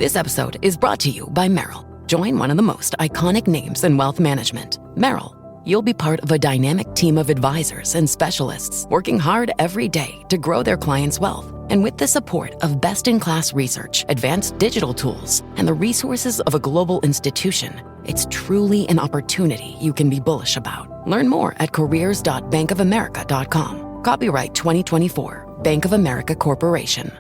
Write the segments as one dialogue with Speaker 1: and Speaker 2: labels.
Speaker 1: This episode is brought to you by Merrill. Join one of the most iconic names in wealth management, Merrill. You'll be part of a dynamic team of advisors and specialists working hard every day to grow their clients' wealth. And with the support of best-in-class research, advanced digital tools, and the resources of a global institution, it's truly an opportunity you can be bullish about. Learn more at careers.bankofamerica.com. Copyright 2024, Bank of America Corporation.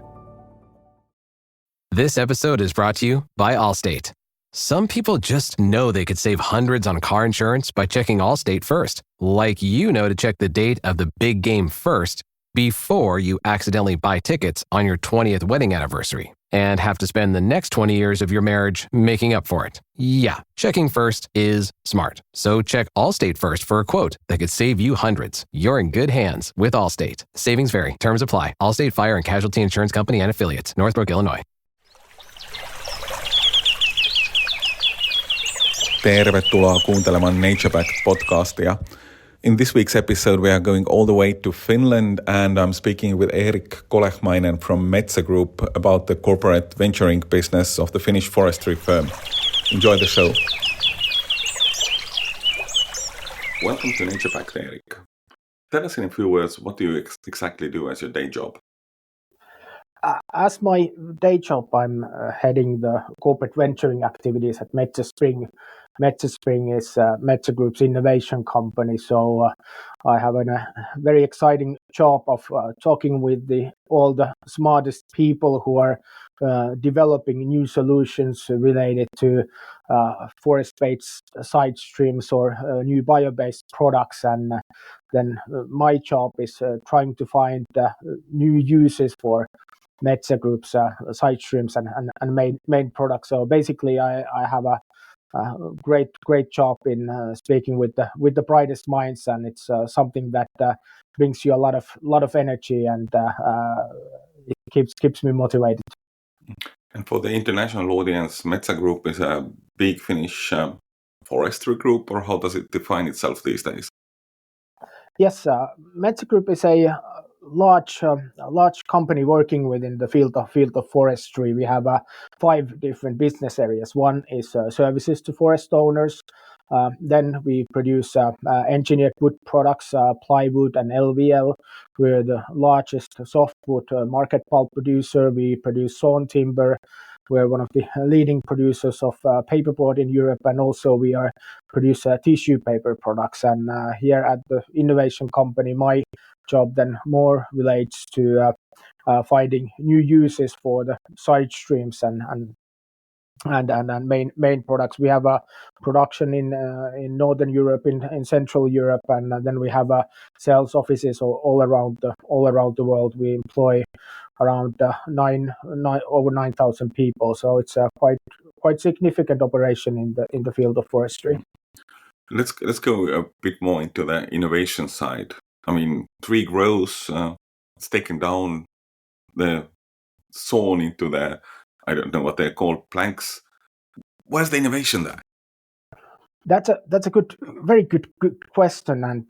Speaker 2: This episode is brought to you by Allstate. Some people just know they could save hundreds on car insurance by checking Allstate first, like you know to check the date of the big game first before you accidentally buy tickets on your 20th wedding anniversary and have to spend the next 20 years of your marriage making up for it. Yeah, checking first is smart. So check Allstate first for a quote that could save you hundreds. You're in good hands with Allstate. Savings vary. Terms apply. Allstate Fire and Casualty Insurance Company and Affiliates. Northbrook, Illinois.
Speaker 3: Tervetuloa kuuntelemaan Nature-Backed-podcastia. In this week's episode, we are going all the way to Finland, and I'm speaking with Erik Kolehmainen from Metsä Group about the corporate venturing business of the Finnish forestry firm. Enjoy the show. Welcome to Nature-Backed, Erik. Tell us in a few words, what do you exactly do as your day job?
Speaker 4: As my day job, I'm heading the corporate venturing activities at Metsä Spring. Metsä Spring is Metsä Group's innovation company, so I have a very exciting job of talking with all the smartest people who are developing new solutions related to forest-based side streams or new bio-based products. And then my job is trying to find new uses for Metsä Group's side streams and main products. So basically, I have a great job in speaking with the brightest minds, and it's something that brings you a lot of energy, and it keeps me motivated.
Speaker 3: And for the international audience, Metsä Group is a big Finnish forestry group, or how does it define itself these days?
Speaker 4: Yes, Metsä Group is a large company working within the field of forestry. We have 5 different business areas. One is services to forest owners. Then we produce engineered wood products, plywood and LVL. We're the largest softwood market pulp producer. We produce sawn timber. We're one of the leading producers of paperboard in Europe, and also we produce tissue paper products. And here at the innovation company, my job then more relates to finding new uses for the side streams and main products. We have a production in Northern Europe, in Central Europe, and then we have sales offices all around the world. We employ around over 9,000 people, so it's a quite significant operation in the field of forestry.
Speaker 3: Let's go a bit more into the innovation side. I mean, tree grows, it's taken down the sawn into the, I don't know what they're called, planks. Where's the innovation there?
Speaker 4: That's a very good question. And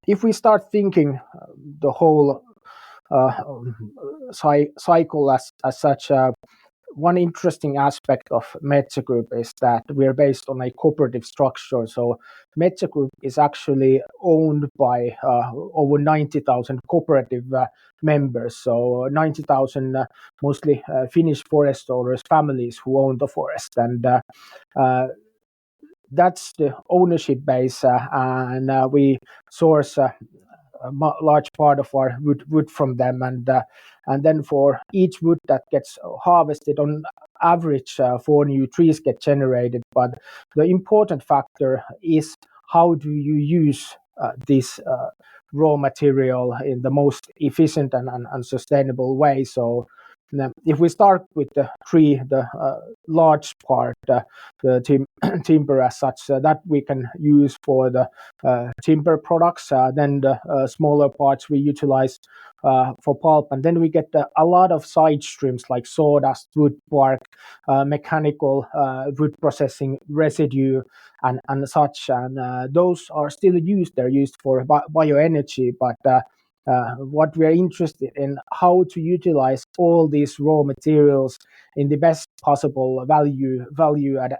Speaker 4: if we start thinking the whole cycle as such, one interesting aspect of Metsä Group is that we are based on a cooperative structure. So Metsä Group is actually owned by over 90,000 cooperative members. So 90,000 mostly Finnish forest owners, families who own the forest. And that's the ownership base. And we source a large part of our wood from them, and then for each wood that gets harvested, on average 4 new trees get generated. But the important factor is how do you use this raw material in the most efficient and sustainable way. So if we start with the tree, the large part, the timber as such, that we can use for the timber products. Then the smaller parts we utilize for pulp, and then we get a lot of side streams like sawdust, wood bark, mechanical wood processing residue, and such. And those are still used. They're used for bioenergy, but what we are interested in, how to utilize all these raw materials in the best possible value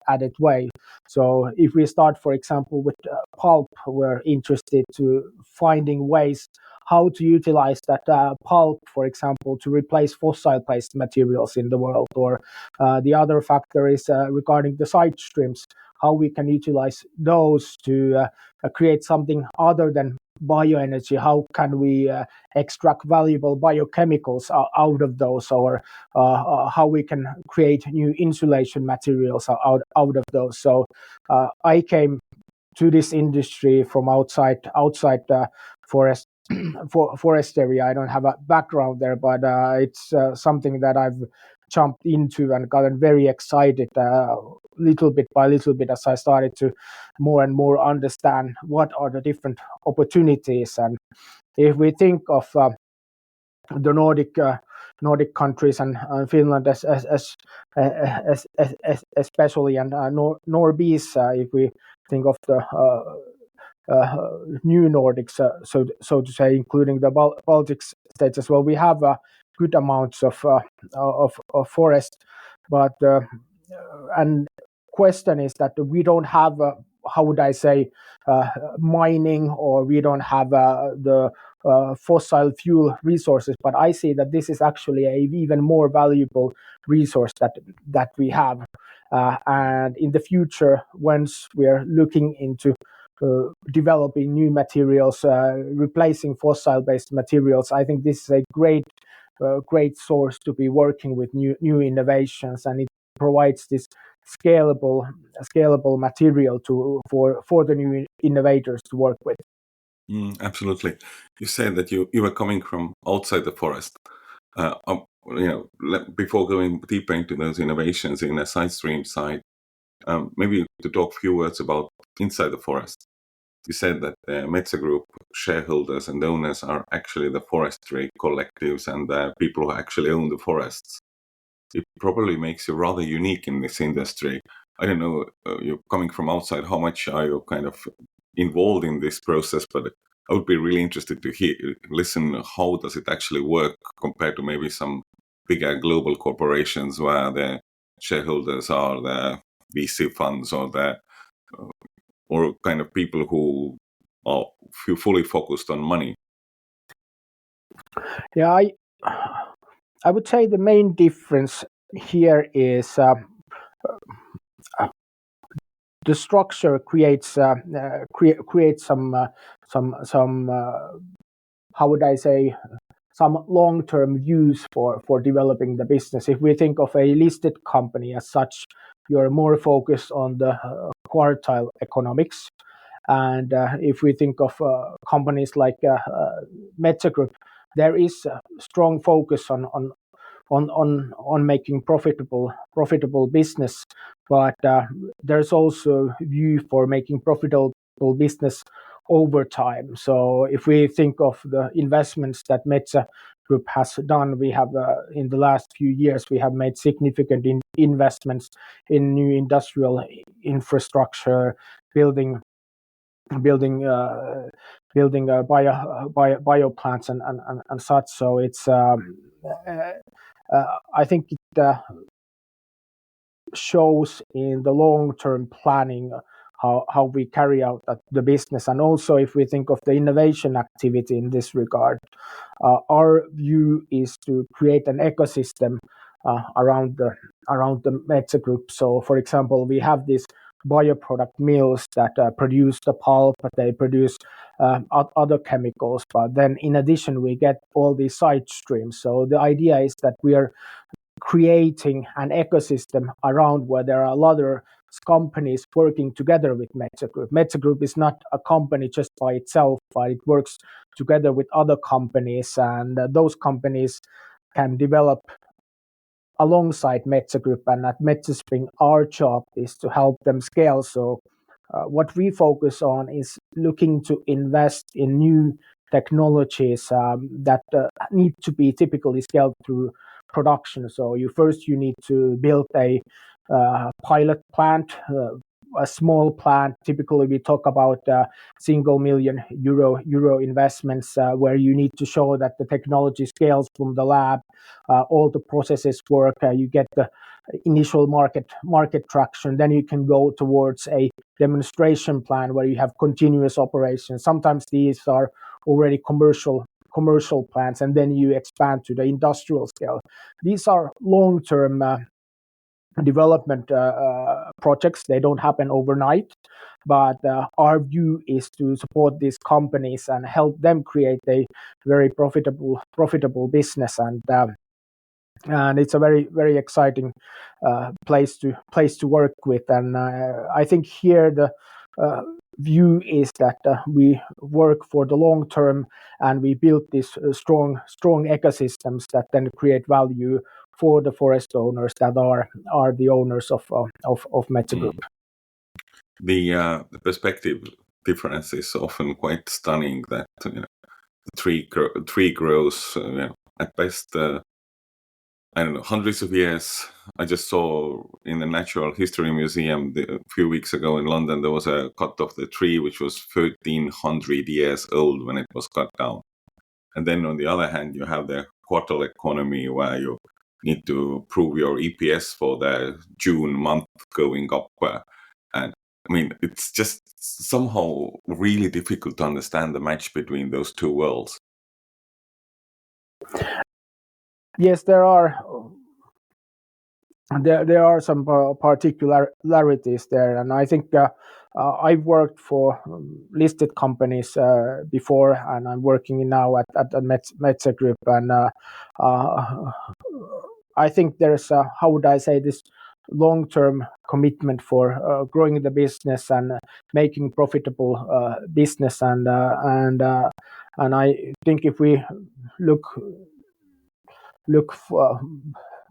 Speaker 4: added way. So if we start, for example, with pulp, we're interested to finding ways how to utilize that pulp, for example, to replace fossil-based materials in the world. Or the other factor is regarding the side streams, how we can utilize those to create something other than bioenergy. How can we extract valuable biochemicals out of those, or how we can create new insulation materials out of those. So I came to this industry from outside forest forestry. I don't have a background there, but it's something that I've jumped into and gotten very excited little bit by little bit as I started to more and more understand what are the different opportunities. And if we think of the Nordic countries and Finland especially, and Nordics, if we think of the new Nordics, so to say, including the Baltic states as well, we have good amounts of forest, but and question is that we don't have how would I say mining, or we don't have the fossil fuel resources, but I see that this is actually a even more valuable resource that we have, and in the future, once we are looking into developing new materials, replacing fossil-based materials, I think this is a great source to be working with new innovations, and it provides this scalable material for the new innovators to work with.
Speaker 3: Absolutely. You said that you were coming from outside the forest. Before going deeper into those innovations in a side stream side, maybe to talk a few words about inside the forest. You said that the Metsä Group shareholders and owners are actually the forestry collectives and the people who actually own the forests. It probably makes you rather unique in this industry. I don't know, you're coming from outside, how much are you kind of involved in this process, but I would be really interested to listen how does it actually work compared to maybe some bigger global corporations where the shareholders are the VC funds or or kind of people who are fully focused on money.
Speaker 4: Yeah, I would say the main difference here is the structure creates some how would I say, some long-term views for developing the business. If we think of a listed company as such, you're more focused on the quartile economics. And if we think of companies like Metsä Group, there is a strong focus on making profitable business, but there's also view for making profitable business over time. So if we think of the investments that Metsä Group has done, we have in the last few years we have made significant investments in new industrial infrastructure, building bio plants and such. So it's I think it shows in the long-term planning how we carry out the business. And also if we think of the innovation activity in this regard, our view is to create an ecosystem around the Metsä Group. So for example, we have these bioproduct mills that produce the pulp, but they produce other chemicals, but then in addition we get all these side streams. So the idea is that we are creating an ecosystem around where there are a lot of companies working together with Metsä Group. Metsä Group is not a company just by itself, but it works together with other companies, and those companies can develop alongside Metsä Group. And at Metsä Spring, our job is to help them scale. So what we focus on is looking to invest in new technologies that need to be typically scaled through production. So you need to build a pilot plant a small plant. Typically, we talk about single million euro investments where you need to show that the technology scales from the lab, all the processes work, you get the initial market traction. Then you can go towards a demonstration plan where you have continuous operations. Sometimes these are already commercial plants, and then you expand to the industrial scale. These are long-term development projects. They don't happen overnight, but our view is to support these companies and help them create a very profitable business, and it's a very exciting place to work with. And I think here the view is that we work for the long term, and we build these strong ecosystems that then create value for the forest owners that are the owners of Metsä Group.
Speaker 3: The perspective difference is often quite stunning. That the tree grows at best. I don't know, hundreds of years. I just saw in the Natural History Museum a few weeks ago in London, there was a cut of the tree which was 1,300 years old when it was cut down. And then on the other hand, you have the quartal economy where you need to prove your EPS for the June month going up. And I mean, it's just somehow really difficult to understand the match between those two worlds.
Speaker 4: Yes, there are some particularities there, and I think I've worked for listed companies before, and I'm working now at Metsä Group, and I think there's how would I say this long-term commitment for growing the business and making profitable business, and I think if we look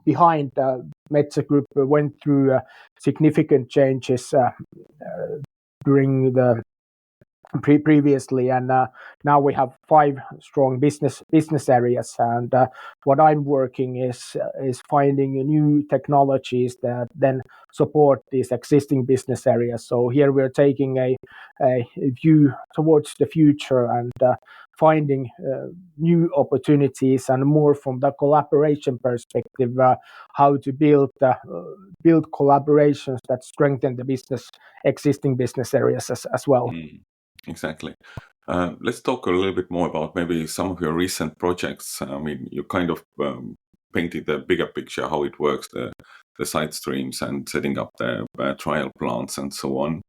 Speaker 4: behind, Metsä Group went through significant changes during the previously, and now we have 5 strong business areas. And what I'm working is finding new technologies that then support these existing business areas. So here we're taking a view towards the future and finding new opportunities, and more from the collaboration perspective, how to build collaborations that strengthen the existing business areas as well.
Speaker 3: Exactly. Let's talk a little bit more about maybe some of your recent projects. I mean, you kind of painted the bigger picture, how it works, the side streams and setting up the trial plants and so on.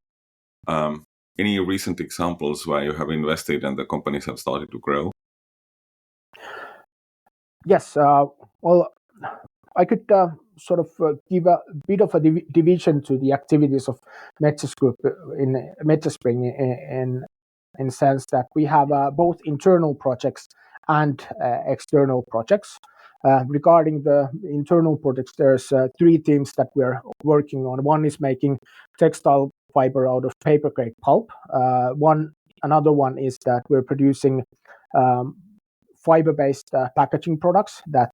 Speaker 3: Any recent examples where you have invested and the companies have started to grow?
Speaker 4: Yes. Well, I could sort of give a bit of a division to the activities of Metsä Group in Metsä Spring, in sense that we have both internal projects and external projects. Regarding the internal projects, there's 3 themes that we're working on. One is making textile fiber out of paper grade pulp. Another one is that we're producing fiber-based packaging products that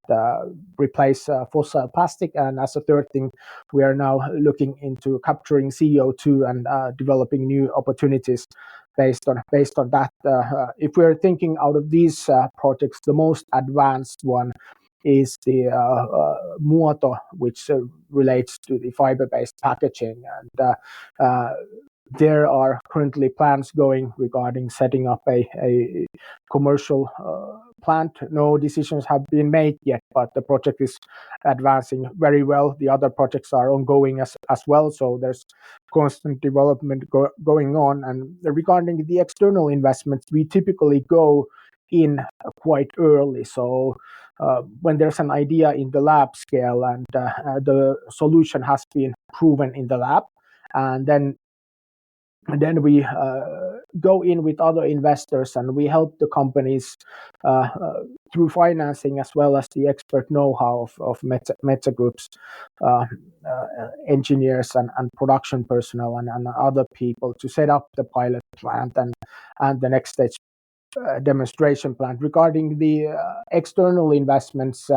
Speaker 4: replace fossil plastic. And as a third thing, we are now looking into capturing CO2 and developing new opportunities based on that. If we're thinking out of these projects, the most advanced one is the Muoto, which relates to the fiber-based packaging. And there are currently plans going regarding setting up a commercial plant. No decisions have been made yet, but the project is advancing very well. The other projects are ongoing as well, so there's constant development going on. And regarding the external investments, we typically go in quite early. So when there's an idea in the lab scale and the solution has been proven in the lab, and then we go in with other investors, and we help the companies through financing as well as the expert know-how of Metsä Group's engineers and production personnel and other people to set up the pilot plant and the next stage demonstration plant. Regarding the external investments,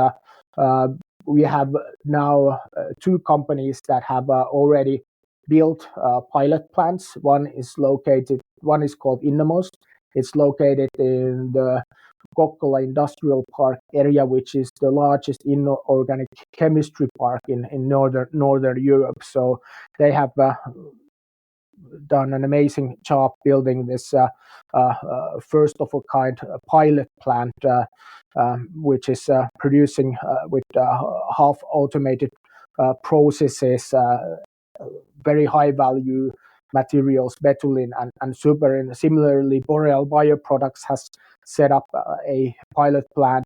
Speaker 4: we have now 2 companies that have already built pilot plants. One is called Innermost. It's located in the Kokkola Industrial Park area, which is the largest inorganic chemistry park in northern Europe. So they have done an amazing job building this first of a kind pilot plant, which is producing with half automated processes very high value materials, betulin and suberin. Similarly, Boreal Bioproducts has set up a pilot plant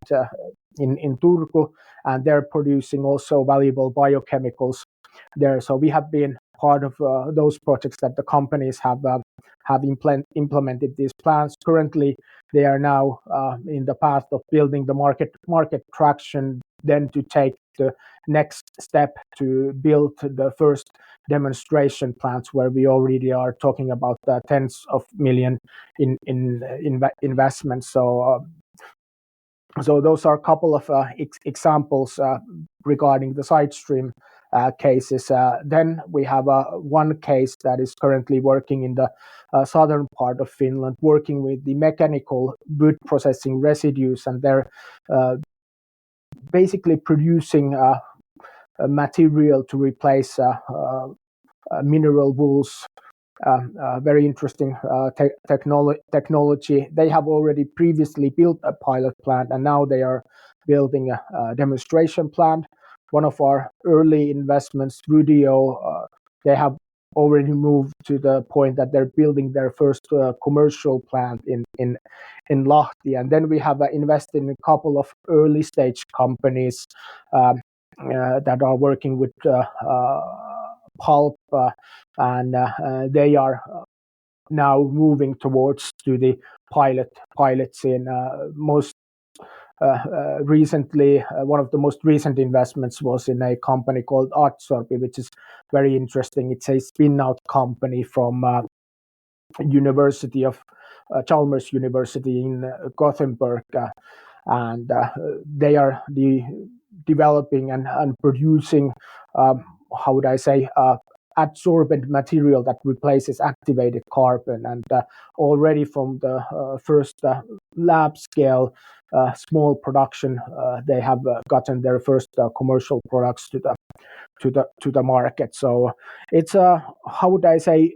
Speaker 4: in Turku, and they're producing also valuable biochemicals there. So we have been part of those projects that the companies have implemented these plans. Currently, they are now in the path of building the market traction, then to take the next step to build the first demonstration plants, where we already are talking about tens of millions in investments. So those are a couple of examples regarding the side stream cases. Then we have one case that is currently working in the southern part of Finland, working with the mechanical wood processing residues, and they're basically producing a material to replace mineral wools. Very interesting technology. They have already previously built a pilot plant, and now they are building a demonstration plant. One of our early investments, Vudio, they have already moved to the point that they're building their first commercial plant in Lahti. And then we have invested in a couple of early stage companies that are working with pulp, and they are now moving towards to the pilot scene. Most recently, one of the most recent investments was in a company called Adsorbi, which is very interesting. It's a spin-out company from Chalmers University in Gothenburg, and they are developing and producing, how would I say, adsorbent material that replaces activated carbon. And already from the first lab scale small production, they have gotten their first commercial products to the market. So it's how would I say,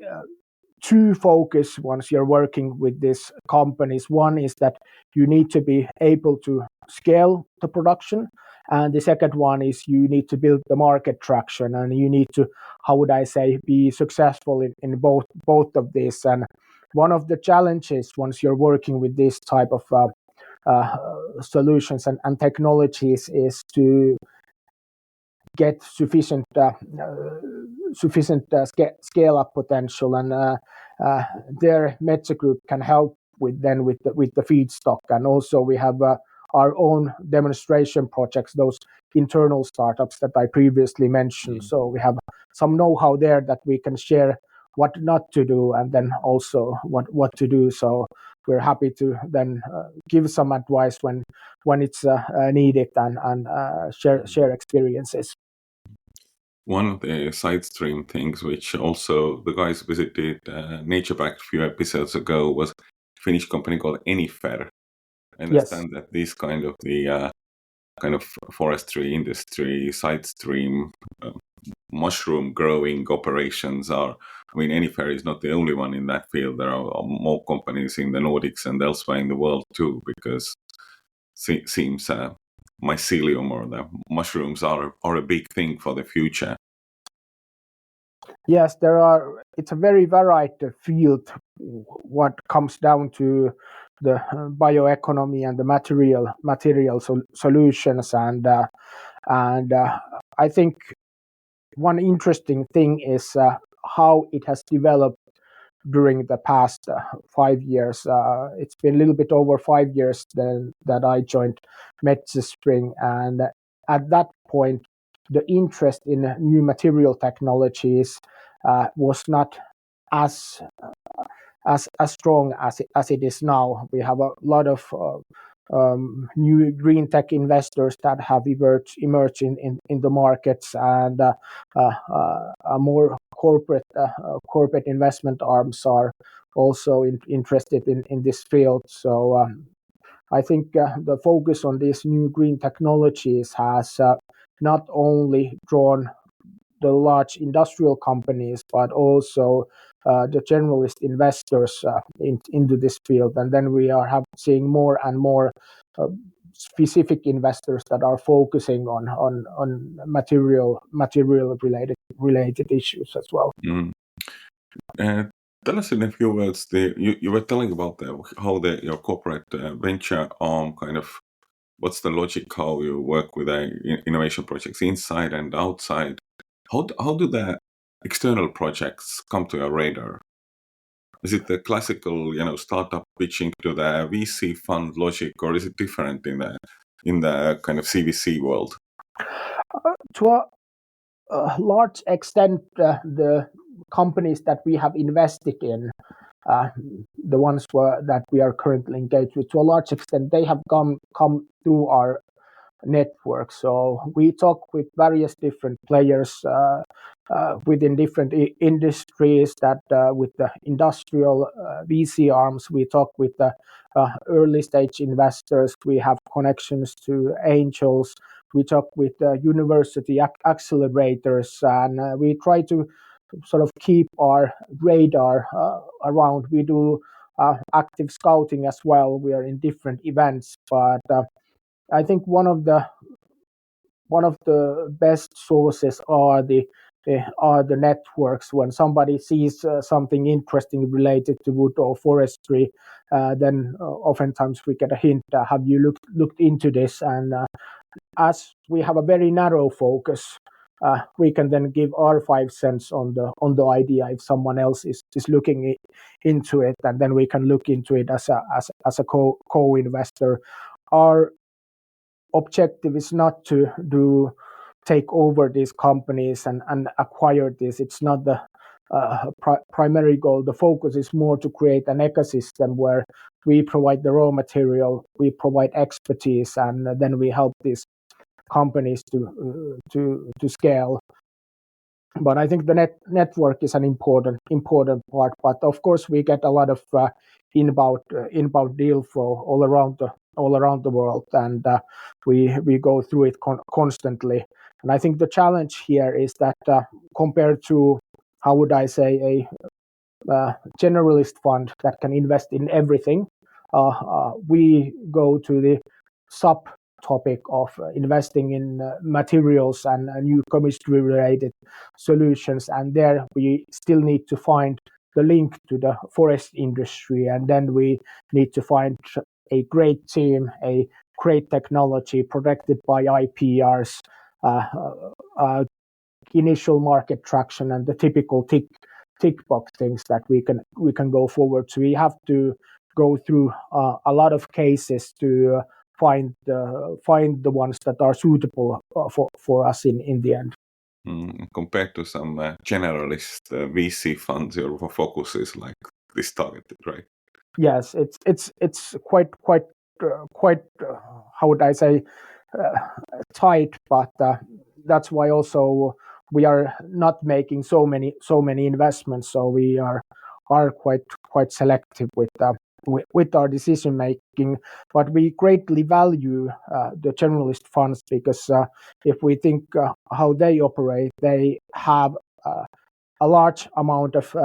Speaker 4: two focus once you're working with these companies. One is that you need to be able to scale the production, and the second one is you need to build the market traction, and you need to, how would I say, be successful in both of these. And one of the challenges once you're working with this type of solutions and technologies is to get sufficient scale up potential, and their Metsä Group can help with the feedstock. And also we have our own demonstration projects, those internal startups that I previously mentioned. So we have some know-how there that we can share what not to do, and then also what to do. So we're happy to then give some advice when it's needed, and share experiences.
Speaker 3: One of the side stream things which also the guys visited NaturePact a few episodes ago was a Finnish company called Enifer. I understand that these kind of forestry industry side stream mushroom growing operations are, I mean, Enifer is not the only one in that field. There are more companies in the Nordics and elsewhere in the world too, because seems mycelium or the mushrooms are a big thing for the future.
Speaker 4: Yes, there are. It's a very varied field. What comes down to the bioeconomy and the material solutions, and I think one interesting thing is how it has developed during the past 5 years. It's been a little bit over 5 years that I joined Metsä Spring, and at that point, the interest in new material technologies was not as strong as it is now. We have a lot of new green tech investors that have emerged in the markets, and more corporate investment arms are also interested in this field. So I think the focus on these new green technologies has not only drawn the large industrial companies, but also the generalist investors into this field. And then we are seeing more and more specific investors that are focusing on material related issues as well.
Speaker 3: Mm. Tell us in a few words, you were telling about how your corporate venture arm kind of, what's the logic, how you work with innovation projects inside and outside. How do the external projects come to your radar? Is it the classical, startup pitching to the VC fund logic, or is it different in the kind of CVC world?
Speaker 4: To a large extent, the companies that we have invested in, the ones that we are currently engaged with, to a large extent, they have come through our network. So we talk with various different players within different industries. That with the industrial VC arms, we talk with the early stage investors. We have connections to angels. We talk with university accelerators, and we try to sort of keep our radar around. We do active scouting as well. We are in different events, but I think one of the best sources are the networks. When somebody sees something interesting related to wood or forestry, then oftentimes we get a hint. Have you looked into this? And as we have a very narrow focus, we can then give our 5 cents on the idea if someone else is looking into it, and then we can look into it as a co-investor. Our objective is not to take over these companies and acquire this. It's not the primary goal. The focus is more to create an ecosystem where we provide the raw material, we provide expertise, and then we help these companies to scale. But I think the network is an important part. But of course, we get a lot of inbound deal flow all around the world, and we go through it constantly. And I think the challenge here is that compared to, how would I say, a generalist fund that can invest in everything, we go to the subtopic of investing in materials and new chemistry related solutions, and there we still need to find the link to the forest industry, and then we need to find a great team, a great technology protected by IPRs, initial market traction, and the typical tick box things that we can go forward. So we have to go through a lot of cases to find the ones that are suitable for us in the end.
Speaker 3: Compared to some generalist VC funds, your focus is like this targeted, right?
Speaker 4: Yes, it's quite how would I say, tight, but that's why also we are not making so many investments. So we are quite selective with our decision making, but we greatly value the generalist funds, because if we think how they operate, they have a large amount of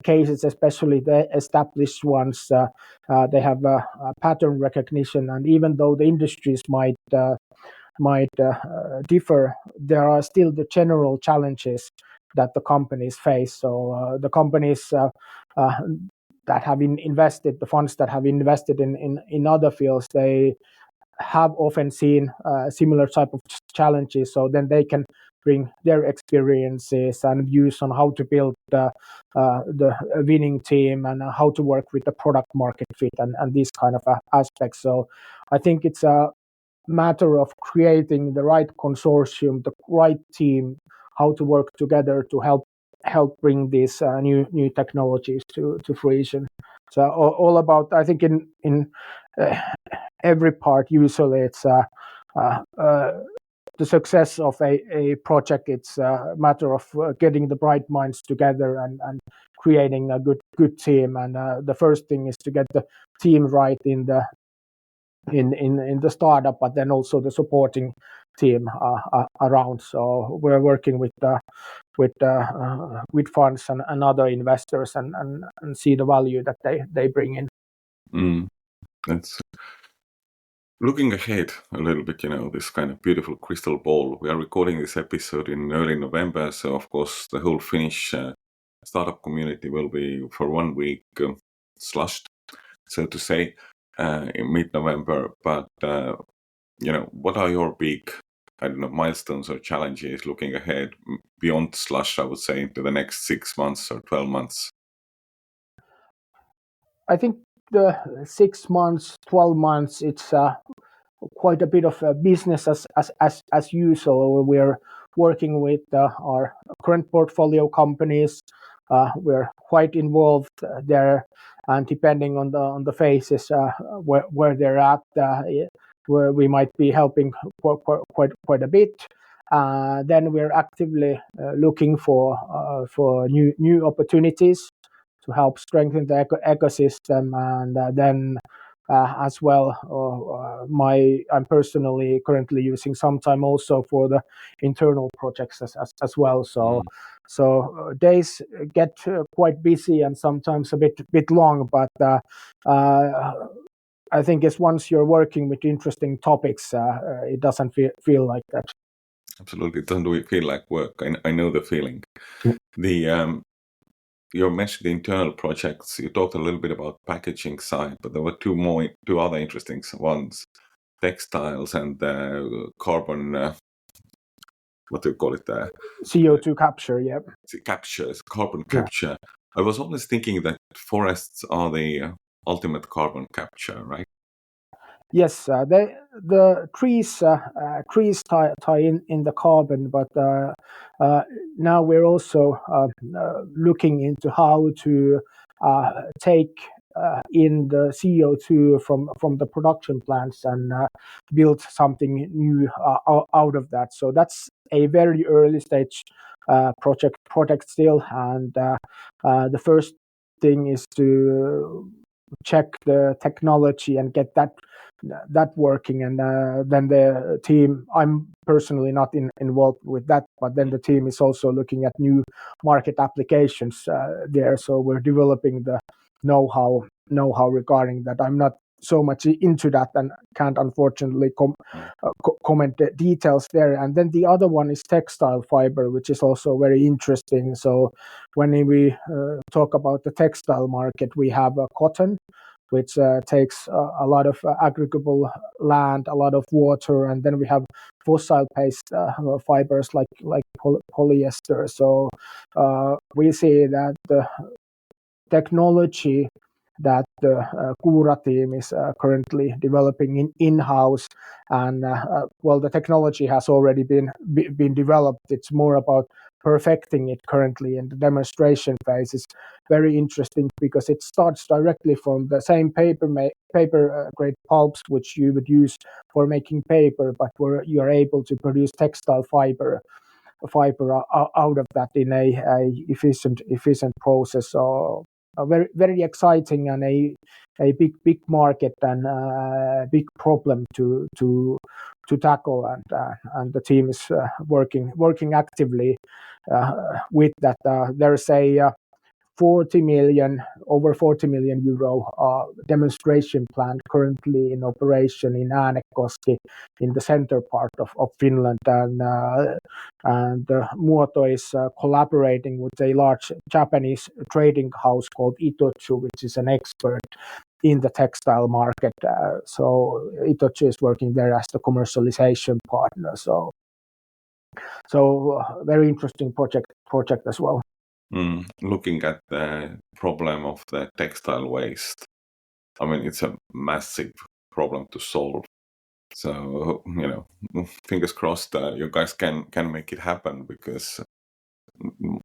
Speaker 4: cases, especially the established ones. They have pattern recognition, and even though the industries might differ, there are still the general challenges that the companies face. So the companies that have invested, the funds that have invested in other fields, they have often seen similar type of challenges. So then they can bring their experiences and views on how to build the winning team, and how to work with the product market fit, and these kind of aspects. So I think it's a matter of creating the right consortium, the right team, how to work together to help bring these new technologies to fruition. So all about, I think in every part. Usually, it's the success of a project. It's a matter of getting the bright minds together and creating a good team. And the first thing is to get the team right in the startup, but then also the supporting team around. So we're working with funds and other investors and see the value that they bring in.
Speaker 3: That's looking ahead a little bit, this kind of beautiful crystal ball. We are recording this episode in early November, so of course the whole Finnish startup community will be for 1 week slushed, so to say, in mid-November. But what are your big, milestones or challenges looking ahead beyond slush? I would say into the next 6 months or 12 months.
Speaker 4: I think the 6 months, 12 months, it's quite a bit of business as usual. We're working with our current portfolio companies. We're quite involved there, and depending on the phases where they're at, where we might be helping quite a bit. Then we're actively looking for new opportunities to help strengthen the ecosystem, and then as well. I'm personally currently using some time also for the internal projects as well. So days get quite busy and sometimes a bit long, but I think it's once you're working with interesting topics, it doesn't feel like that.
Speaker 3: Absolutely, it doesn't feel like work. I know the feeling. You mentioned the internal projects. You talked a little bit about packaging side, but there were two other interesting ones: textiles and carbon. What do you call it?
Speaker 4: CO2 capture, yeah.
Speaker 3: Carbon capture. I was always thinking that forests are the ultimate carbon capture, right?
Speaker 4: Yes, the trees tie in the carbon, but now we're also looking into how to take in the CO2 from the production plants and build something new out of that. So that's a very early stage project still, and the first thing is to check the technology and get that working, and then the team, I'm personally not involved with that, but then the team is also looking at new market applications there. So we're developing the know-how regarding that. I'm not so much into that and can't unfortunately comment the details there. And then the other one is textile fiber, which is also very interesting. So when we talk about the textile market, we have cotton, which takes a lot of agricultural land, a lot of water, and then we have fossil-based fibers like polyester. So we see that the technology that the Kura team is currently developing in-house, and the technology has already been developed. It's more about perfecting it currently, and the demonstration phase is very interesting because it starts directly from the same paper grade pulps which you would use for making paper, but where you are able to produce textile fiber out of that in a efficient process. So very exciting, and a big market and a big problem to tackle, and the team is working actively with that. There's a over 40 million euro demonstration plant currently in operation in Äänekoski in the center part of Finland, and Muoto is collaborating with a large Japanese trading house called Itochu, which is an expert in the textile market. So Itochu is working there as the commercialization partner. So very interesting project as well.
Speaker 3: Looking at the problem of the textile waste, I mean, it's a massive problem to solve. So, fingers crossed you guys can make it happen, because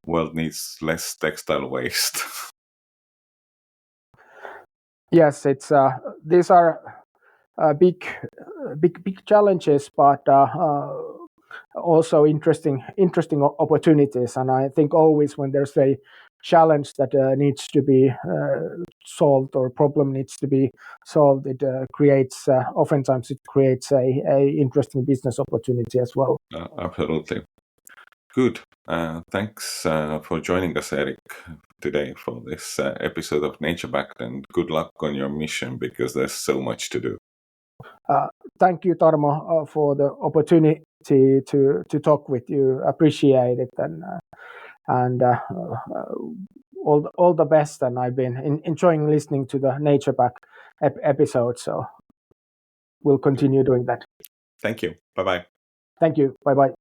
Speaker 3: world needs less textile waste.
Speaker 4: Yes, it's these are big challenges, but also interesting opportunities. And I think always when there's a challenge that needs to be solved, or problem needs to be solved, it creates oftentimes it creates a interesting business opportunity as well.
Speaker 3: Absolutely. Good. Thanks for joining us, Erik, today for this episode of Nature Backed, and good luck on your mission, because there's so much to do.
Speaker 4: Thank you, Tarmo, for the opportunity to talk with you. Appreciate it, and all the best. And I've been enjoying listening to the Nature Back episode, so we'll continue doing that.
Speaker 3: Thank you. Bye-bye.
Speaker 4: Thank you. Bye-bye.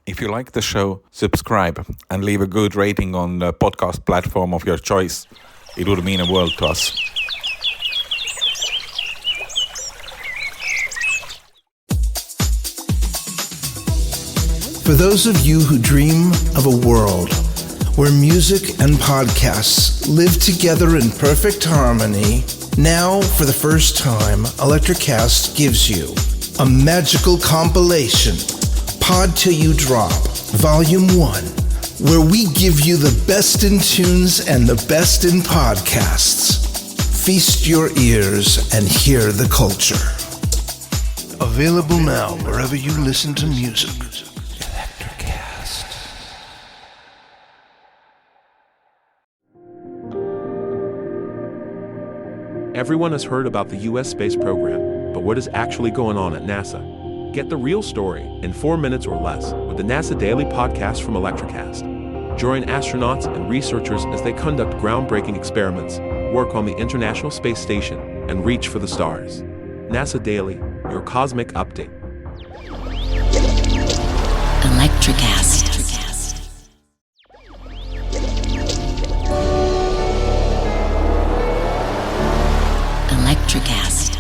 Speaker 3: If you like the show, subscribe and leave a good rating on the podcast platform of your choice. It would mean a world to us.
Speaker 5: For those of you who dream of a world where music and podcasts live together in perfect harmony, now, for the first time, Electricast gives you a magical compilation, Pod Till You Drop, Volume 1, where we give you the best in tunes and the best in podcasts. Feast your ears and hear the culture. Available now wherever you listen to music.
Speaker 6: Everyone has heard about the U.S. space program, but what is actually going on at NASA? Get the real story in 4 minutes or less with the NASA Daily Podcast from Electricast. Join astronauts and researchers as they conduct groundbreaking experiments, work on the International Space Station, and reach for the stars. NASA Daily, your cosmic update.
Speaker 7: Electricast. Electricast.